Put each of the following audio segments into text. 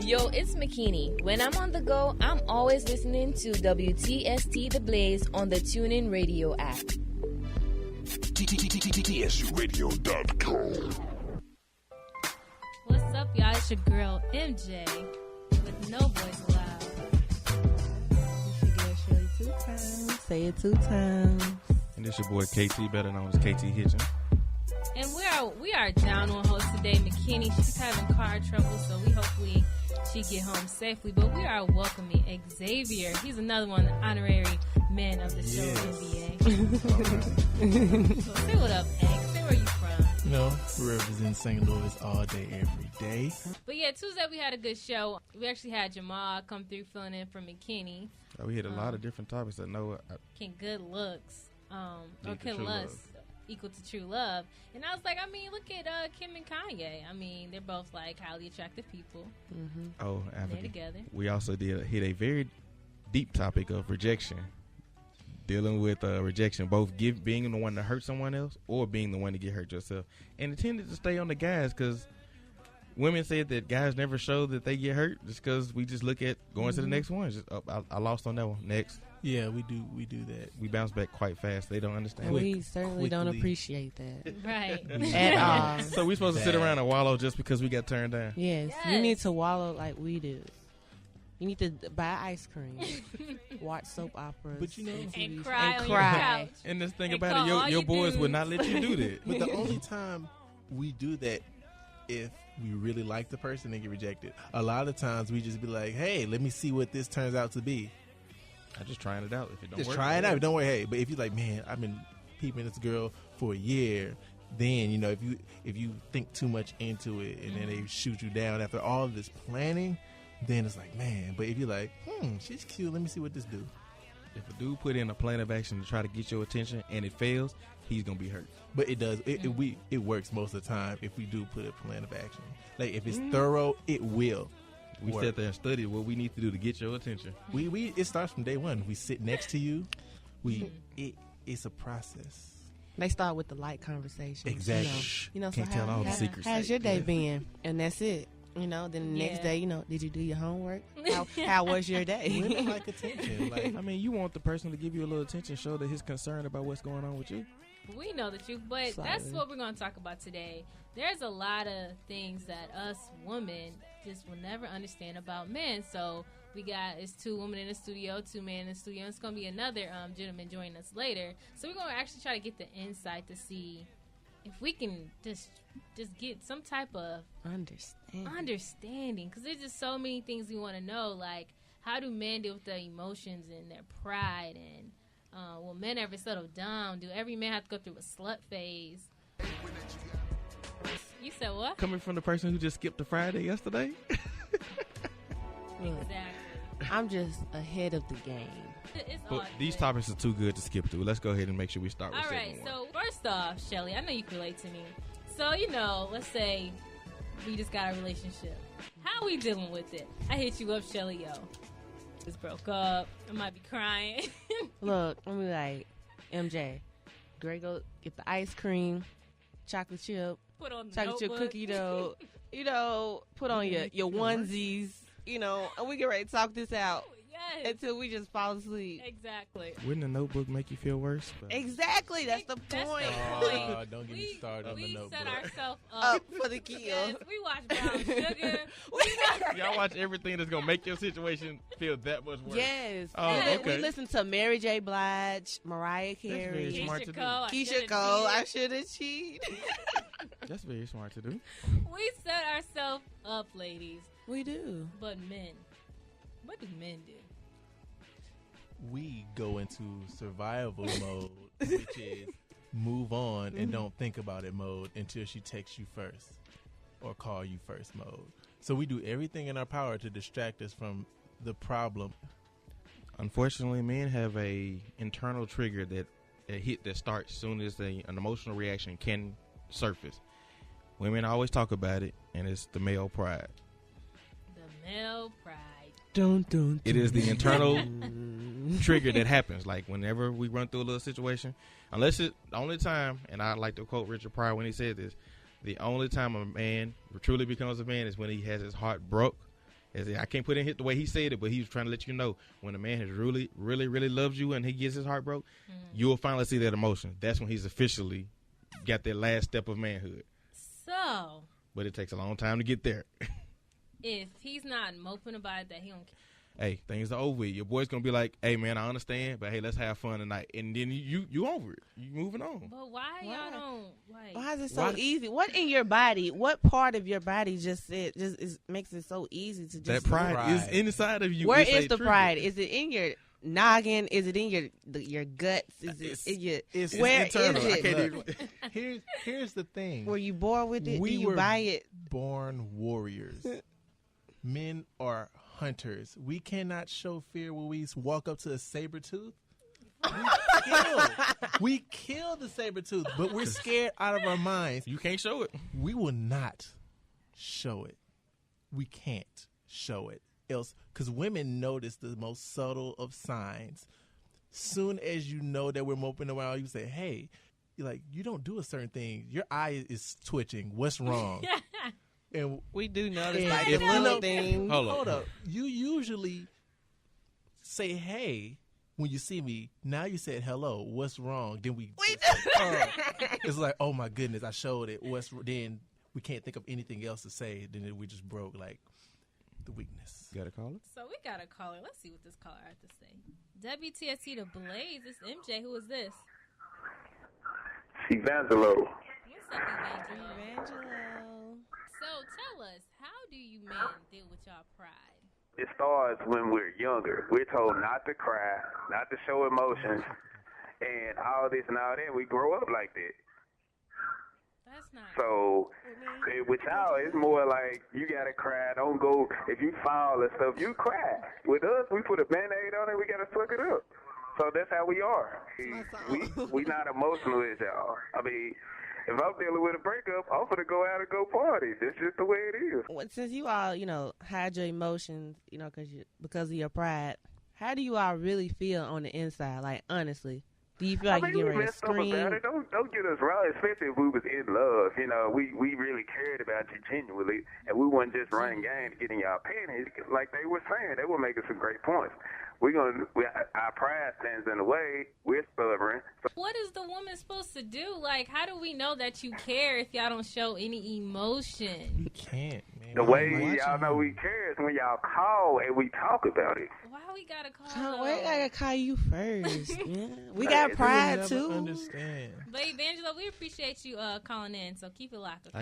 Yo, it's Makini. When I'm on the go, I'm always listening to WTST The Blaze on the TuneIn Radio app. TSUradio.com. What's up, y'all? It's your girl, MJay, with no voice allowed. You should get Shelly 2 times. Say it 2 times. And this your boy KT, better known as KT Hitchins. And we are down on host today, Makini. She's having car trouble, so hopefully she get home safely. But we are welcoming Xavier. He's another one of the honorary men of the show, NBA. So say what up, Hank. Say where you from. You know, we represent St. Louis all day, every day. But yeah, Tuesday we had a good show. We actually had Jamal come through filling in for Makini. We hit a lot of different topics that know. Can good looks, or can lust love equal to true love? And I was like, I mean, look at Kim and Kanye. I mean, they're both like highly attractive people. Mm-hmm. Oh, they're together. We also did hit a very deep topic of rejection, dealing with rejection, both being the one to hurt someone else or being the one to get hurt yourself. And it tended to stay on the guys because women said that guys never show that they get hurt just because we just look at going to the next one. Just, I lost on that one. Next. Yeah, we do that. We bounce back quite fast. They don't understand. We certainly don't appreciate that. Right. At all. So we supposed to sit around and wallow just because we got turned down? Yes. You need to wallow like we do. You need to buy ice cream, watch soap operas, but you know, and cry on cry. your couch. And this thing And about call it, your boys dudes. would not let you do that. But the only time we do that, if we really like the person and get rejected, a lot of times we just be like, hey, let me see what this turns out to be. I'm just trying it out. If it don't Just work, try it out. Don't worry. Hey, but if you're like, man, I've been peeping this girl for a year, then you know, if you think too much into it and then they shoot you down after all of this planning, then it's like, man. But if you're like, she's cute, let me see what this do. If a dude put in a plan of action to try to get your attention and it fails, he's gonna be hurt. But it does. It works most of the time if we do put a plan of action. Like if it's thorough, it will. We sat there and studied what we need to do to get your attention. It starts from day one. We sit next to you. It's a process. They start with the light conversation. Exactly. You know, Can't so tell all the secrets. How's your day been? And that's it. You know, then the next day, did you do your homework? How was your day? Women like attention. I mean, you want the person to give you a little attention, show that he's concerned about what's going on with you. We know the truth, but that's what we're going to talk about today. There's a lot of things that us women just will never understand about men. So it's 2 women in the studio, 2 men in the studio. And it's going to be another gentleman joining us later. So we're going to actually try to get the insight to see if we can just get some type of understanding. Because there's just so many things we want to know. Like, how do men deal with their emotions and their pride? And will men ever settle down? Do every man have to go through a slut phase? You said what? Coming from the person who just skipped a Friday yesterday. Exactly. I'm just ahead of the game. It's But all these good. topics are too good to skip through. Let's go ahead and make sure we start with All right, segment 1. so first off, Shelly, I know you can relate to me. So, let's say we just got a relationship. How are we dealing with it? I hit you up, Shelly, yo. Just broke up. I might be crying. Look, I'm be like, MJ, Greg, go get the ice cream, chocolate chip, Put on the chocolate chip notebook. cookie dough, put on your onesies, and we get ready to talk this out Yes. until we just fall asleep. Exactly. Wouldn't the notebook make you feel worse? But Exactly, that's the That's point. the point. Don't get me started on the We notebook. set ourselves Up up. for the kill. Yes, we watch Brown Sugar. y'all watch everything that's gonna make your situation feel that much worse. Yes. Oh, And okay. we listen to Mary J. Blige, Mariah very Carey, smart to do. Keisha Cole. I should have cheated. That's very smart to do. We set ourselves up, ladies. We do. But men, what do men do? We go into survival mode, which is move on and don't think about it mode until she texts you first or call you first mode. So we do everything in our power to distract us from the problem. Unfortunately, men have a internal trigger that starts as soon as an emotional reaction can surface. Women always talk about it, and it's the male pride. The male pride. Dun. It is the internal trigger that happens. Like whenever we run through a little situation, unless the only time, and I like to quote Richard Pryor when he said this, the only time a man truly becomes a man is when he has his heart broke I can't put in hit the way he said it, but he was trying to let you know when a man has really, really, really loved you and he gets his heart broke, you'll finally see that emotion. That's when he's officially got that last step of manhood. So, but it takes a long time to get there. If he's not moping about it, that he don't care. Hey, things are over with. Your boy's gonna be like, "Hey, man, I understand, but hey, let's have fun tonight." And then you over it. You moving on. But why y'all don't like? Why is it so easy? What in your body? What part of your body makes it so easy to just that pride is inside of you. Where is the pride? Is it in your noggin? Is it in your guts? Is it in your? Where internal. is it? Here's the thing. Were you born with it? We Do you were buy it? Born warriors. Men are hunters. We cannot show fear when we walk up to a saber tooth. We kill the saber tooth, but we're scared out of our minds. You can't show it. We will not show it. We can't show it else, because women notice the most subtle of signs. Soon as you know that we're moping around, you say, "Hey," you're like, "You don't do a certain thing. Your eye is twitching. What's wrong?" And we do notice like the little things. Hold up. You usually say "hey" when you see me. Now you said "hello." What's wrong? Then it's like, oh my goodness, I showed it. Then we can't think of anything else to say. Then we just broke like the weakness. You got a caller? So we got a caller. Let's see what this caller has to say. WTST The Blaze. It's MJ. Who is this? Evangelo. What's up, Evangelo? So tell us, how do you men deal with y'all pride? It starts when we're younger. We're told not to cry, not to show emotions, and all this and all that. We grow up like that. That's not. So with y'all, it's more like you gotta cry. Don't go. If you fall and stuff, you cry. With us, we put a Band-Aid on it. We gotta suck it up. So that's how we are. We not emotional as y'all. I mean, if I'm dealing with a breakup, I'm gonna go out and go party. That's just the way it is. Well, since you all, hide your emotions, because of your pride, how do you all really feel on the inside? Like, honestly, do you feel like you're getting ready to scream? About it. Don't get us wrong, especially if we was in love. We really cared about you genuinely, and we wasn't just running game to get in y'all panties. Like they were saying, they were making some great points. Our pride stands in the way. We're stubborn. What is the woman supposed to do? Like, how do we know that you care if y'all don't show any emotion? You can't, man. The way y'all know we care is when y'all call and we talk about it. Why we gotta call? We gotta call you first. Yeah. We got pride too. Understand. But Evangelo, we appreciate you calling in. So keep it locked. Okay?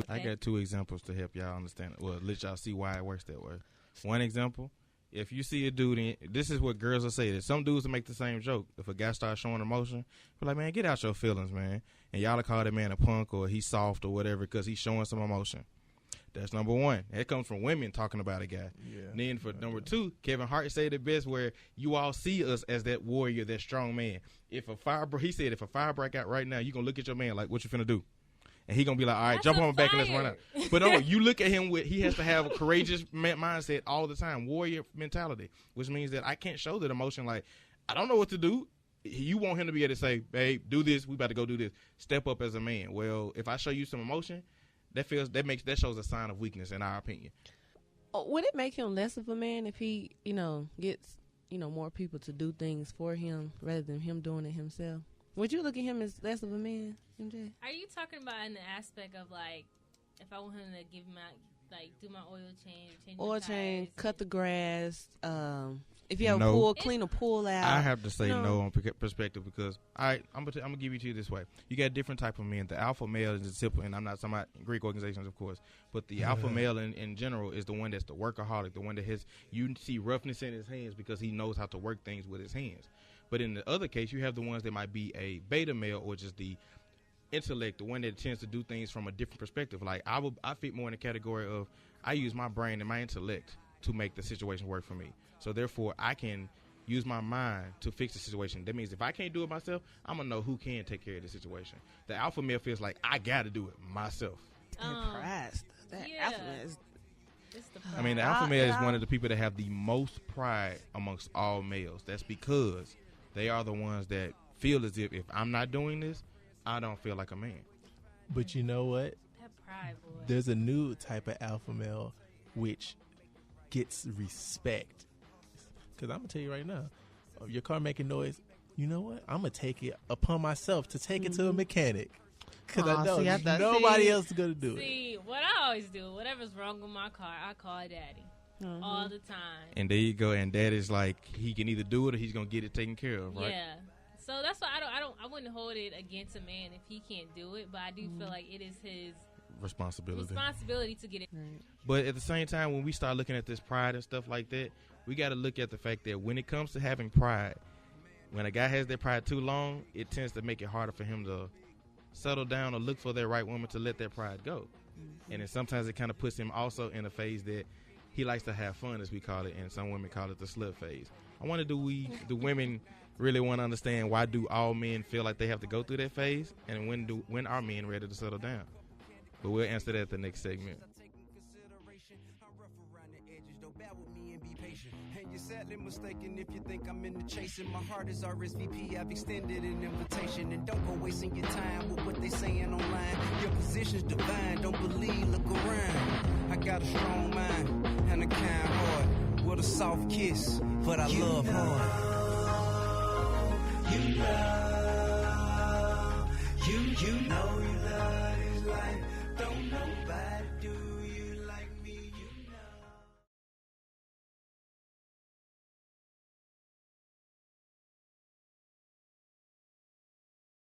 I got two examples to help y'all understand. Well, let y'all see why it works that way. One example. If you see a dude, this is what girls will say. That some dudes will make the same joke. If a guy starts showing emotion, we're like, man, get out your feelings, man. And y'all will call that man a punk or he's soft or whatever because he's showing some emotion. That's number one. That comes from women talking about a guy. Yeah. And then for number two, Kevin Hart said it best where you all see us as that warrior, that strong man. He said, if a fire break out right now, you going to look at your man like, what you finna do? And he going to be like, all right, jump on my back and let's run out. But no, you look at him he has to have a courageous mindset all the time, warrior mentality, which means that I can't show that emotion like, I don't know what to do. You want him to be able to say, babe, do this. We about to go do this. Step up as a man. Well, if I show you some emotion, that shows a sign of weakness in our opinion. Would it make him less of a man if he, gets, more people to do things for him rather than him doing it himself? Would you look at him as less of a man, MJ? Are you talking about in the aspect of like, if I want him to give my do my oil change, cut the grass, if you have a pool, clean a pool out? I have to say no on perspective because I'm gonna give it to you this way. You got different type of men. The alpha male is simple, and I'm not talking about Greek organizations, of course, but the alpha male in general is the one that's the workaholic, the one that you see roughness in his hands because he knows how to work things with his hands. But in the other case, you have the ones that might be a beta male or just the intellect, the one that tends to do things from a different perspective. Like I fit more in the category of I use my brain and my intellect to make the situation work for me. So therefore, I can use my mind to fix the situation. That means if I can't do it myself, I'm gonna know who can take care of the situation. The alpha male feels like I got to do it myself. Impressed. That alpha male is. The alpha male is one of the people that have the most pride amongst all males. That's because they are the ones that feel as if I'm not doing this, I don't feel like a man. But you know what? That pride, boy. There's a new type of alpha male, which gets respect. Because I'm going to tell you right now, your car making noise, you know what? I'm going to take it upon myself to take it to a mechanic. Because I know nobody else is going to do it. See, what I always do, whatever's wrong with my car, I call Daddy all the time. And there you go. And Daddy's like, he can either do it or he's going to get it taken care of, right? Yeah. So that's why I wouldn't hold it against a man if he can't do it, but I do feel like it is his responsibility to get it. Right. But at the same time, when we start looking at this pride and stuff like that, we got to look at the fact that when it comes to having pride, when a guy has that pride too long, it tends to make it harder for him to settle down or look for that right woman to let that pride go. And then sometimes it kind of puts him also in a phase that he likes to have fun, as we call it, and some women call it the slut phase. I wonder, do women really want to understand why do all men feel like they have to go through that phase, and when are men ready to settle down? But we'll answer that at the next segment. Sadly mistaken if you think I'm in the chasing. My heart is RSVP, I've extended an invitation. And don't go wasting your time with what they saying online. Your position's divine, don't believe, look around. I got a strong mind and a kind heart with a soft kiss, but I love hard. You know you love his life. Don't nobody